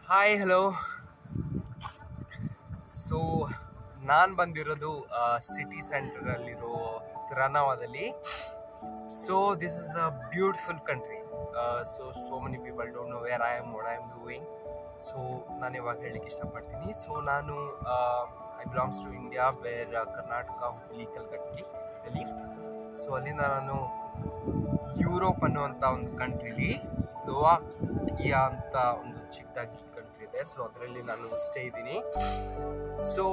Hi hello. So ನಾನು ಬಂದಿರೋದು city ಸೆಂಟ್ರಲ್ಲಿರೋ ತ್ರನಾವಾದಲ್ಲಿ. So this is a beautiful country. So many people don't know where I am, what I am doing. So ನಾನು ಇವಾಗ ಹೇಳಲಿಕ್ಕೆ ಇಷ್ಟಪಡ್ತೀನಿ. ಸೊ ನಾನು I belongs to India, where Karnataka, Hubli, Kalghatgi ಅಲ್ಲಿ. ಸೊ ಅಲ್ಲಿಂದ ನಾನು ಯುರೋಪ್ ಅನ್ನುವಂಥ ಒಂದು ಕಂಟ್ರಿಲಿ ಸ್ಲೋವಾಕಿಯಾ ಅಂತ ಒಂದು ಚಿಕ್ಕದಾಗಿ ಕಂಟ್ರಿ ಇದೆ. ಸೊ ಅದರಲ್ಲಿ ನಾನು ಸ್ಟೇ ಇದ್ದೀನಿ. ಸೊ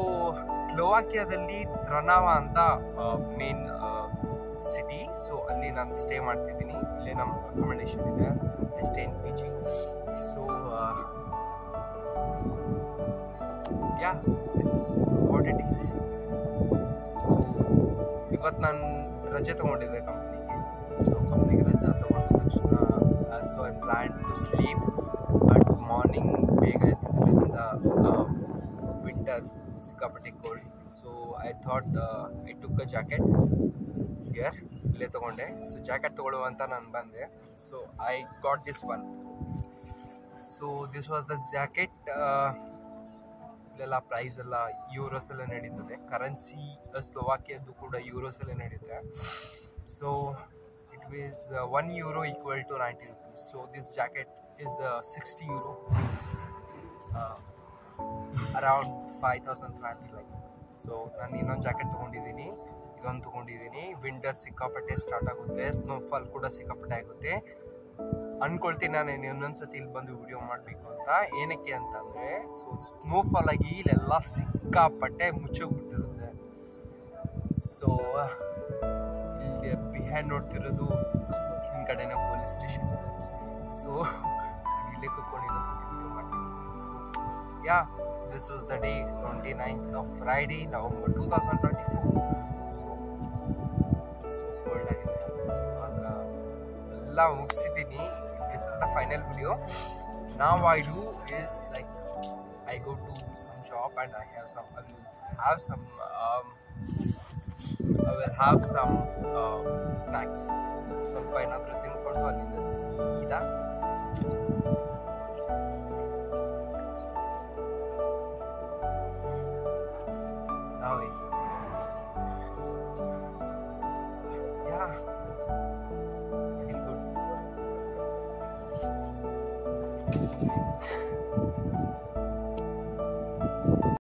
ಸ್ಲೋವಾಕಿಯಾದಲ್ಲಿ ತ್ರನಾವಾ ಅಂತ ಮೇನ್ ಸಿಟಿ. ಸೊ ಅಲ್ಲಿ ನಾನು ಸ್ಟೇ ಮಾಡ್ತಿದ್ದೀನಿ. ಇಲ್ಲೇ ನಮ್ಮ ಅಕೊಮಡೇಷನ್ ಇದೆ. I stay in PG. So yeah, this is what it is. So ಇವತ್ತು ನಾನು ರಜೆ ತೊಗೊಂಡಿದ್ದೆ ಕಂಪ್ನಿಗೆ. ಸೊ ಕಂಪ್ನಿಗೆ ರಜೆ ತೊಗೊಂಡ ತಕ್ಷಣ so I plan to sleep. But morning ಬೇಗ ಎದ್ದಿದ್ದರಿಂದ ವಿಂಟರ್ ಸಿಕ್ಕಾಪಟ್ಟೆ cold. So I thought I took a jacket here. ಇಲ್ಲೇ ತೊಗೊಂಡೆ. ಸೊ ಜಾಕೆಟ್ ತೊಗೊಳ್ಳುವಂತ ನಾನು ಬಂದೆ. So I got this one. So this was the jacket. ಇಲ್ಲೆಲ್ಲ ಪ್ರೈಸ್ ಎಲ್ಲ ಯೂರೋಸಲ್ಲೇ ನಡೀತದೆ. ಕರೆನ್ಸಿ ಸ್ಲೋವಾಕಿಯದ್ದು ಕೂಡ ಯೂರೋಸಲ್ಲೇ ನಡೀತದೆ. So it is €1 equal to 90 rupees. So this jacket is 60 euro, means around 5,500 like. So ನಾನು ಇನ್ನೊಂದು ಜಾಕೆಟ್ ತೊಗೊಂಡಿದ್ದೀನಿ, ಇದೊಂದು ತೊಗೊಂಡಿದ್ದೀನಿ. ವಿಂಟರ್ ಸಿಕ್ಕಾಪಟ್ಟೆ ಸ್ಟಾರ್ಟ್ ಆಗುತ್ತೆ, ಸ್ನೋಫಾಲ್ ಕೂಡ ಸಿಕ್ಕಾಪಟ್ಟೆ ಆಗುತ್ತೆ. ಅಂದ್ಕೊಳ್ತೀನಿ ನಾನು ಇನ್ನೊಂದ್ಸತಿ ಇಲ್ಲಿ ಬಂದು ವಿಡಿಯೋ ಮಾಡಬೇಕು ಅಂತ. ಏನಕ್ಕೆ ಅಂತಂದರೆ, ಸೊ ಸ್ನೋಫಾಲ್ ಆಗಿ ಇಲ್ಲೆಲ್ಲ ಸಿಕ್ಕಾಪಟ್ಟೆ ಮುಚ್ಚೋಗ್ಬಿಟ್ಟಿರುತ್ತೆ. ಸೊ ಇಲ್ಲಿ ಬಿಹೈಂಡ್ ನೋಡ್ತಿರೋದು ಹಿಂದ್ಗಡೆನೇ ಪೊಲೀಸ್ ಸ್ಟೇಷನ್ ಇದೆ. ಸೊ ಇಲ್ಲೇ ಕೂತ್ಕೊಂಡು ಇನ್ನೊಂದ್ಸತಿ ವಿಡಿಯೋ ಮಾಡ್ತೀನಿ. So yeah, this was the day 29th of Friday, November 2024. So cold ಆಗಿದೆ. ಇವಾಗ ಎಲ್ಲ ಮುಗಿಸಿದ್ದೀನಿ. This is the final video. Now I do is like I go to some shop and I will have some snacks. ಸ್ವಲ್ಪ ಏನಾದರೂ ತಿನ್ಕೊಂಡು ಅಲ್ಲಿಂದ ಸೀದಾ ನಾವೇ ಯಾ ಫೀಲ್ ಗುಡ್.